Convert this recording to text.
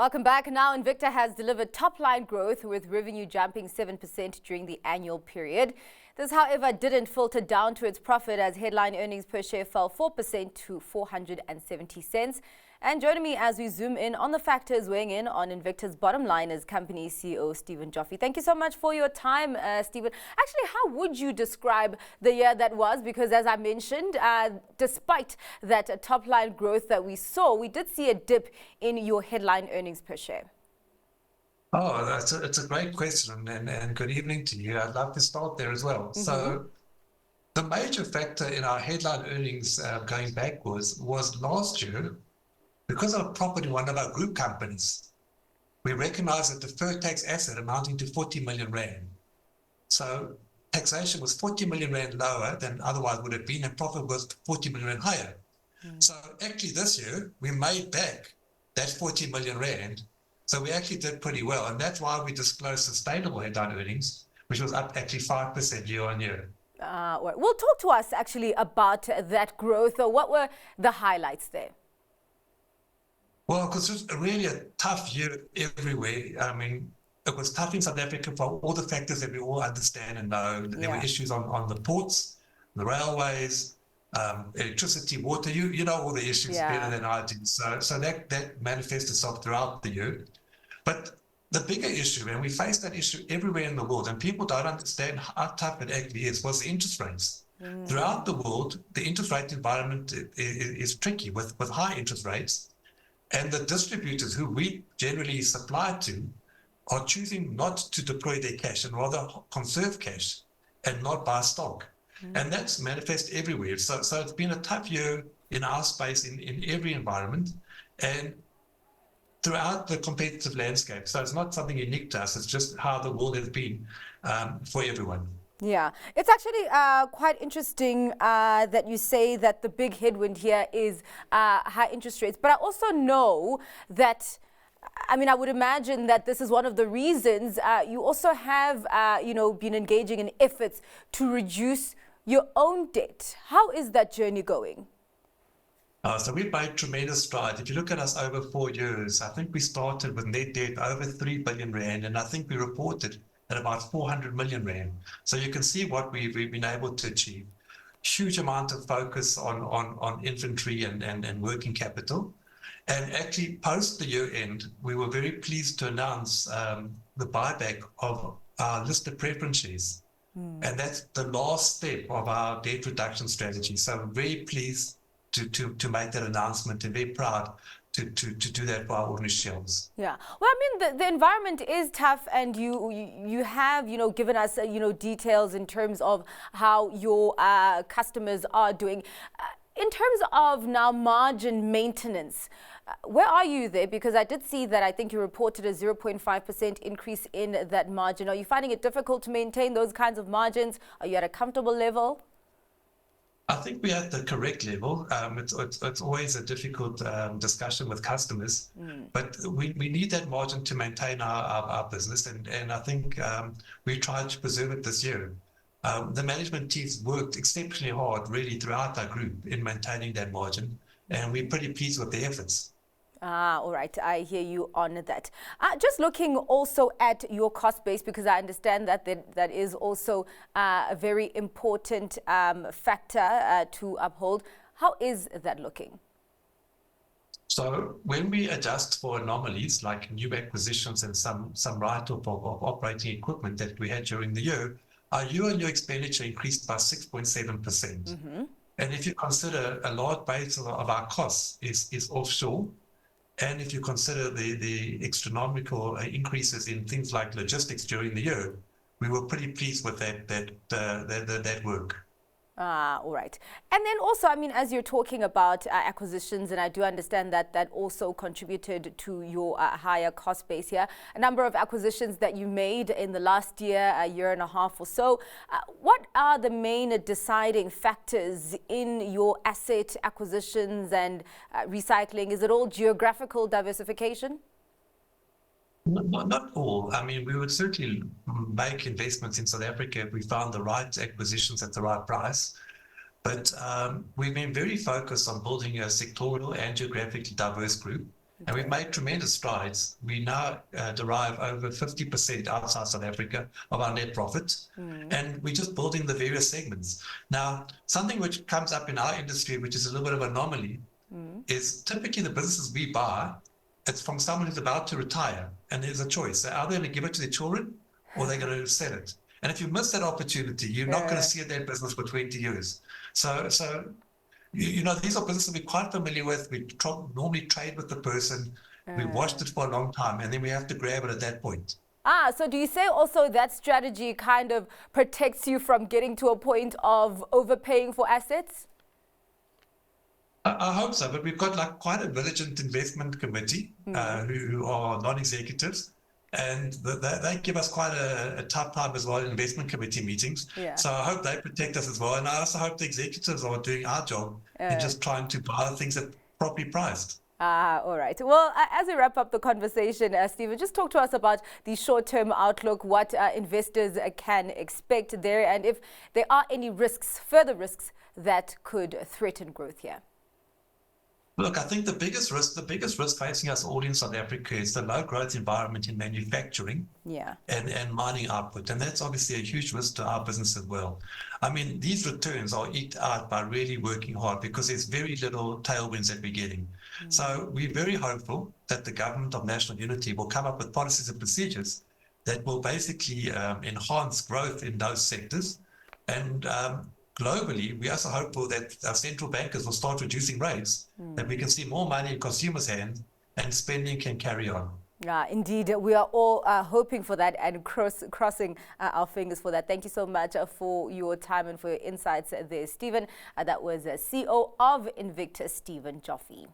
Welcome back. Now, Invicta has delivered top-line growth with revenue jumping 7% during the annual period. This, however, didn't filter down to its profit as headline earnings per share fell 4% to 470 cents. And joining me as we zoom in on the factors weighing in on Invicta's bottom line is company CEO Steven Joffe. Thank you so much for your time, Steven. Actually, how would you describe the year that was? Because as I mentioned, despite that top-line growth that we saw, we did see a dip in your headline earnings per share. Oh, it's a great question, and good evening to you. I'd love to start there as well. So the major factor in our headline earnings going backwards was last year, because of a profit in one of our group companies, we recognized a deferred tax asset amounting to 40 million rand. So taxation was 40 million rand lower than otherwise would have been, and profit was 40 million rand higher. So actually this year, we made back that 40 million rand. So we actually did pretty well, and that's why we disclosed sustainable headline earnings, which was up actually 5% year on year. Well, talk to us actually about that growth. What were the highlights there? Well, because it was really a tough year everywhere. I mean, it was tough in South Africa for all the factors that we all understand and know. There were issues on the ports, the railways, electricity, water. You know all the issues better than I do. So that manifests itself throughout the year. But the bigger issue, and we face that issue everywhere in the world, and people don't understand how tough it actually is, was the interest rates. Throughout the world, the interest rate environment is tricky with high interest rates. And the distributors who we generally supply to are choosing not to deploy their cash and rather conserve cash and not buy stock. And that's manifest everywhere. So it's been a tough year in our space, in every environment and throughout the competitive landscape. So it's not something unique to us. It's just how the world has been for everyone. Yeah, it's actually quite interesting that you say that the big headwind here is high interest rates. But I also know that, I mean, I would imagine that this is one of the reasons you also have, been engaging in efforts to reduce your own debt. How is that journey going? So we've made tremendous strides. If you look at us over 4 years, I think we started with net debt over 3 billion rand, and I think we reported at about 400 million rand. So you can see what we've been able to achieve. Huge amount of focus on inventory and working capital. And actually, post the year end, we were very pleased to announce the buyback of our listed preference shares. And that's the last step of our debt reduction strategy. So I'm very pleased to make that announcement and very proud to do that for our ordinary shareholders. Yeah. Well, I mean, the environment is tough, and you have, given us, details in terms of how your customers are doing. In terms of now margin maintenance, where are you there? Because I did see that I think you reported a 0.5% increase in that margin. Are you finding it difficult to maintain those kinds of margins? Are you at a comfortable level? I think we're at the correct level. It's always a difficult discussion with customers, but we need that margin to maintain our business, and I think we tried to preserve it this year. The management teams worked exceptionally hard really throughout our group in maintaining that margin, and we're pretty pleased with the efforts. All right. I hear you on that. Just looking also at your cost base, because I understand that that is also a very important factor to uphold. How is that looking? So when we adjust for anomalies like new acquisitions and some write-off of operating equipment that we had during the year, our year-on-year expenditure increased by 6.7%. And if you consider a large base of our costs is offshore, and if you consider the astronomical increases in things like logistics during the year, we were pretty pleased with that work. All right. And then also, I mean, as you're talking about acquisitions, and I do understand that that also contributed to your higher cost base here, a number of acquisitions that you made in the last year, a year and a half or so. What are the main deciding factors in your asset acquisitions and recycling? Is it all geographical diversification? Not all. I mean, we would certainly make investments in South Africa if we found the right acquisitions at the right price. But we've been very focused on building a sectoral and geographically diverse group. And we've made tremendous strides. We now derive over 50% outside South Africa of our net profit. And we're just building the various segments. Now, something which comes up in our industry, which is a little bit of an anomaly, is typically the businesses we buy, it's from someone who's about to retire. And there's a choice. They're either going to give it to their children or they're going to sell it. And if you miss that opportunity, you're not going to see that business for 20 years. So you know, these are businesses we're quite familiar with. We normally trade with the person. We've watched it for a long time, and then we have to grab it at that point. So do you say also that strategy kind of protects you from getting to a point of overpaying for assets? I hope so, but we've got like quite a diligent investment committee who are non-executives. And they give us quite a tough time as well in investment committee meetings. So I hope they protect us as well. And I also hope the executives are doing our job in just trying to buy things that are properly priced. All right. Well, as we wrap up the conversation, Steven, just talk to us about the short-term outlook, what investors can expect there, and if there are any risks, further risks that could threaten growth here. Look, I think the biggest risk facing us all in South Africa is the low growth environment in manufacturing and mining output. And that's obviously a huge risk to our business as well. I mean, these returns are eked out by really working hard because there's very little tailwinds that we're getting. So we're very hopeful that the government of national unity will come up with policies and procedures that will basically enhance growth in those sectors. And globally, we are also hopeful that our central bankers will start reducing rates, that we can see more money in consumers' hands and spending can carry on. Indeed, we are all hoping for that and crossing our fingers for that. Thank you so much for your time and for your insights there, Steven. That was CEO of Invicta, Steven Joffe.